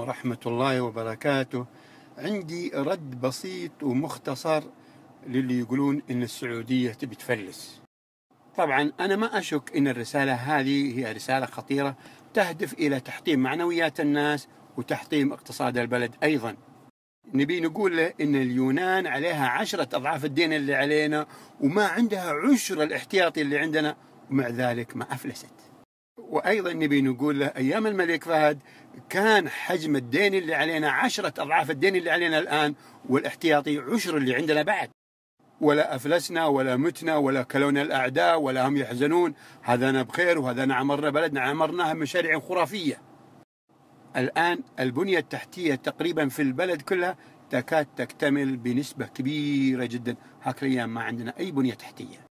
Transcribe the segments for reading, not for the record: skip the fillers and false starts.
ورحمة الله وبركاته. عندي رد بسيط ومختصر للي يقولون إن السعودية تبي تفلس. طبعا أنا ما أشك إن الرسالة هذه هي رسالة خطيرة تهدف إلى تحطيم معنويات الناس وتحطيم اقتصاد البلد أيضا. نبي نقول له إن اليونان عليها 10 أضعاف الدين اللي علينا وما عندها عشر الاحتياطي اللي عندنا، ومع ذلك ما أفلست. وأيضا نبي نقول له أيام الملك فهد كان حجم الدين اللي علينا 10 أضعاف الدين اللي علينا الآن، والاحتياطي عشر اللي عندنا بعد، ولا أفلسنا ولا متنا ولا كلونا الأعداء ولا هم يحزنون. هذانا بخير وهذانا عمرنا بلدنا، عمرناها مشاريع خرافية. الآن البنية التحتية تقريبا في البلد كلها تكاد تكتمل بنسبة كبيرة جدا. هاك الأيام ما عندنا أي بنية تحتية.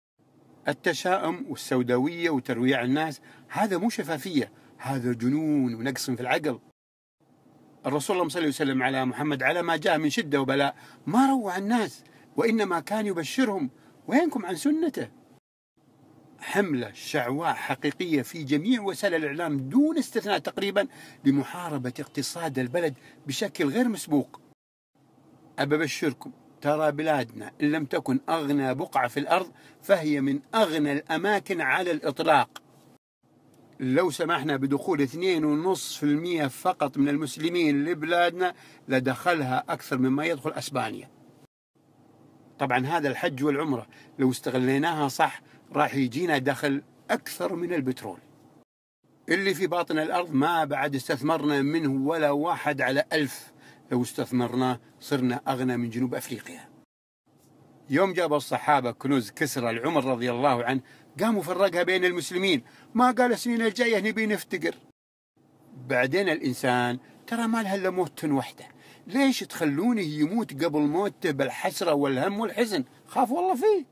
التشاؤم والسوداوية وترويع الناس هذا مو شفافية، هذا جنون ونقص في العقل. الرسول صلى الله عليه وسلم على محمد على ما جاء من شدة وبلاء ما روع الناس، وإنما كان يبشرهم. وينكم عن سنته؟ حملة شعواء حقيقية في جميع وسائل الإعلام دون استثناء تقريبا لمحاربة اقتصاد البلد بشكل غير مسبوق. أبشركم ترى بلادنا إن لم تكن أغنى بقعة في الأرض فهي من أغنى الأماكن على الإطلاق. لو سمحنا بدخول 2.5% فقط من المسلمين لبلادنا لدخلها أكثر مما يدخل أسبانيا. طبعا هذا الحج والعمرة لو استغليناها صح راح يجينا دخل أكثر من البترول اللي في باطن الأرض ما بعد استثمرنا منه ولا 1/1000. لو استثمرناه صرنا أغنى من جنوب أفريقيا. يوم جاب الصحابة كنوز كسرى العمر رضي الله عنه قاموا فرقها بين المسلمين، ما قال السنين الجاية نبي نفتقر. بعدين الإنسان ترى ما لها إلا موت وحده، ليش تخلونه يموت قبل موته بالحسرة والهم والحزن؟ خاف والله فيه.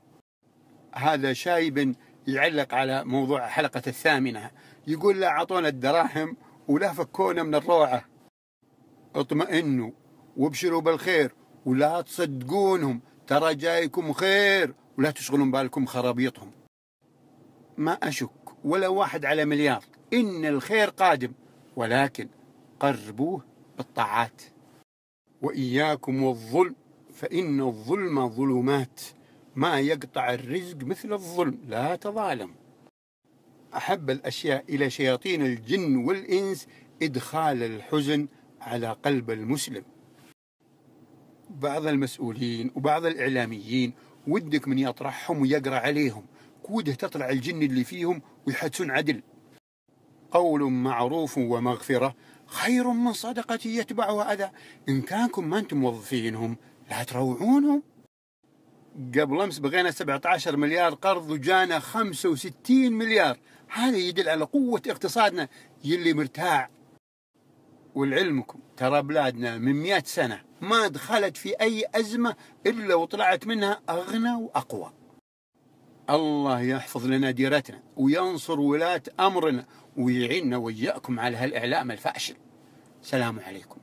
هذا شايب يعلق على موضوع حلقة 8 يقول لا أعطونا الدراهم ولا فكونا من الروعة. اطمئنوا وابشروا بالخير ولا تصدقونهم، ترى جايكم خير، ولا تشغلون بالكم خرابيطهم. ما أشك ولا 1/1,000,000 إن الخير قادم، ولكن قربوه بالطاعات. وإياكم والظلم فإن الظلم ظلمات، ما يقطع الرزق مثل الظلم، لا تظالم. أحب الأشياء إلى شياطين الجن والإنس إدخال الحزن على قلب المسلم. بعض المسؤولين وبعض الإعلاميين ودك من يطرحهم ويقرأ عليهم، كوده تطلع الجن اللي فيهم ويحدثون عدل. قول معروف ومغفرة خير من صدقة يتبعها أذى. إن كانكم ما أنتم موظفينهم لا تروعونهم. قبل أمس بغينا 17 مليار قرض وجانا 65 مليار. هذا يدل على قوة اقتصادنا يلي مرتاع. ولعلمكم ترى بلادنا من 100 سنة ما دخلت في أي أزمة إلا وطلعت منها أغنى وأقوى. الله يحفظ لنا ديرتنا وينصر ولاة أمرنا ويعيننا وإياكم على هالإعلام الفاشل. سلام عليكم.